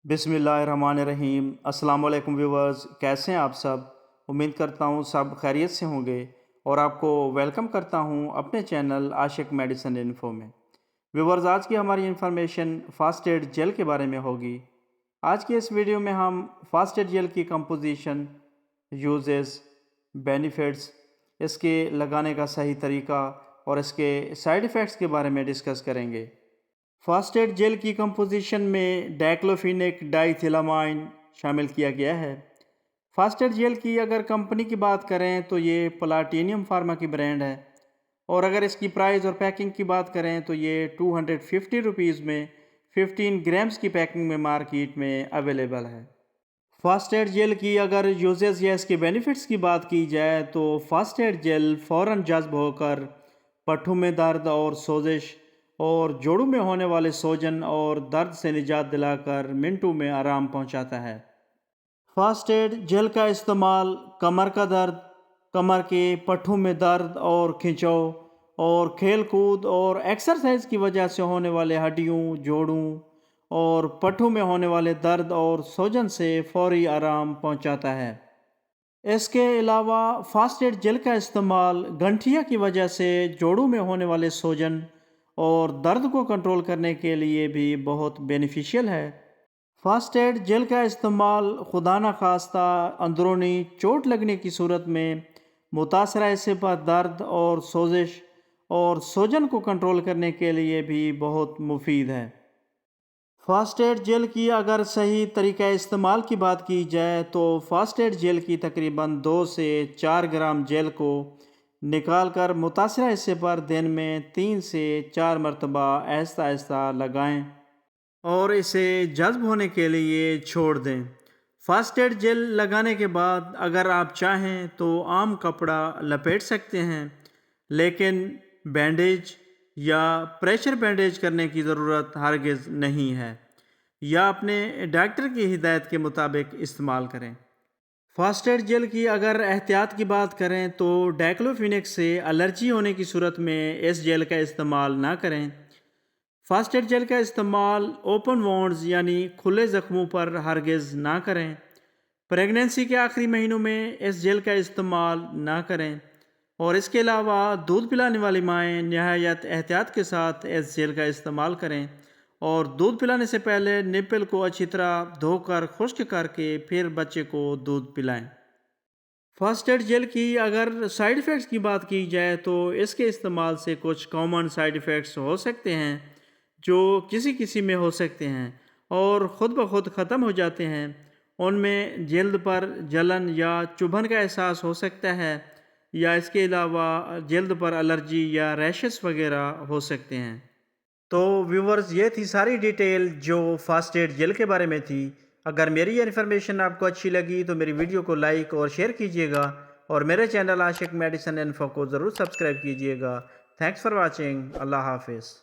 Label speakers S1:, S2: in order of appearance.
S1: बिस्मिल्लाहिर्रहमानिर्रहीम। अस्सलाम वालेकुम व्यूवर्स, कैसे हैं आप सब। उम्मीद करता हूँ सब खैरियत से होंगे और आपको वेलकम करता हूँ अपने चैनल आशिक मेडिसिन इन्फो में। व्यूवर्स, आज की हमारी इन्फॉर्मेशन फास्ट एड जेल के बारे में होगी। आज की इस वीडियो में हम फास्ट एड जेल की कंपोजिशन, यूजेस, बेनिफिट्स, इसके लगाने का सही तरीका और इसके साइड इफ़ेक्ट्स के बारे में डिस्कस करेंगे। फास्ट एड जेल की कंपोजिशन में डाइक्लोफिनेक डाइथिलामाइन शामिल किया गया है। फास्ट एड जेल की अगर कंपनी की बात करें तो ये प्लाटिनियम फार्मा की ब्रांड है और अगर इसकी प्राइस और पैकिंग की बात करें तो ये 250 रुपीज़ में 15 ग्राम्स की पैकिंग में मार्केट में अवेलेबल है। फास्ट एड जेल की अगर यूजेस या इसके बेनिफिट्स की बात की जाए तो फास्ट एड जेल फ़ौरन जज्ब होकर पट्ठों में दर्द और सोजिश और जोड़ों में होने वाले सोजन और दर्द से निजात दिलाकर मिनटों में आराम पहुंचाता है। फास्ट एड जेल का इस्तेमाल कमर का दर्द, कमर के पट्ठों में दर्द और खिंचाव और खेल कूद और एक्सरसाइज की वजह से होने वाले हड्डियों, जोड़ों और पट्ठों में होने वाले दर्द और सूजन से फौरी आराम पहुंचाता है। इसके अलावा फास्ट एड जेल का इस्तेमाल गंठिया की वजह से जोड़ों में होने वाले सूजन और दर्द को कंट्रोल करने के लिए भी बहुत बेनिफिशियल है। फास्ट एड जेल का इस्तेमाल खुदा न खास्ता अंदरूनी चोट लगने की सूरत में मुतासरा हिस्से पर दर्द और सोजिश और सूजन को कंट्रोल करने के लिए भी बहुत मुफीद है। फास्ट एड जेल की अगर सही तरीका इस्तेमाल की बात की जाए तो फास्ट एड जेल की तकरीबन 2 से 4 ग्राम जेल को निकाल कर मुतासरा हिस्से पर दिन में 3 से 4 मरतबा आहिस्ता आहिस्ता लगाएं और इसे जज्ब होने के लिए छोड़ दें। फास्ट एड जेल लगाने के बाद अगर आप चाहें तो आम कपड़ा लपेट सकते हैं, लेकिन बैंडेज या प्रेशर बैंडेज करने की ज़रूरत हरगिज़ नहीं है, या अपने डॉक्टर की हिदायत के मुताबिक इस्तेमाल करें। फास्ट एड जेल की अगर एहतियात की बात करें तो डाइक्लोफिनेक से एलर्जी होने की सूरत में इस जेल का इस्तेमाल ना करें। फास्ट एड जेल का इस्तेमाल ओपन वोंड्स यानी खुले ज़ख्मों पर हरगिज़ ना करें। प्रेगनेंसी के आखिरी महीनों में इस जेल का इस्तेमाल ना करें और इसके अलावा दूध पिलाने वाली माएँ नहायत एहतियात के साथ इस जेल का इस्तेमाल करें और दूध पिलाने से पहले निप्पल को अच्छी तरह धोकर खुश्क करके फिर बच्चे को दूध पिलाएं। फर्स्ट एड जेल की अगर साइड इफ़ेक्ट्स की बात की जाए तो इसके इस्तेमाल से कुछ कॉमन साइड इफ़ेक्ट्स हो सकते हैं जो किसी किसी में हो सकते हैं और ख़ुद ब खुद ख़त्म हो जाते हैं। उनमें जल्द पर जलन या चुभन का एहसास हो सकता है, या इसके अलावा जल्द पर एलर्जी या रैशेस वगैरह हो सकते हैं। तो व्यूवर्स, ये थी सारी डिटेल जो फास्ट एड जेल के बारे में थी। अगर मेरी ये इन्फॉर्मेशन आपको अच्छी लगी तो मेरी वीडियो को लाइक और शेयर कीजिएगा और मेरे चैनल आशिक मेडिसिन इन्फो को ज़रूर सब्सक्राइब कीजिएगा। Thanks for watching. अल्लाह हाफिज़।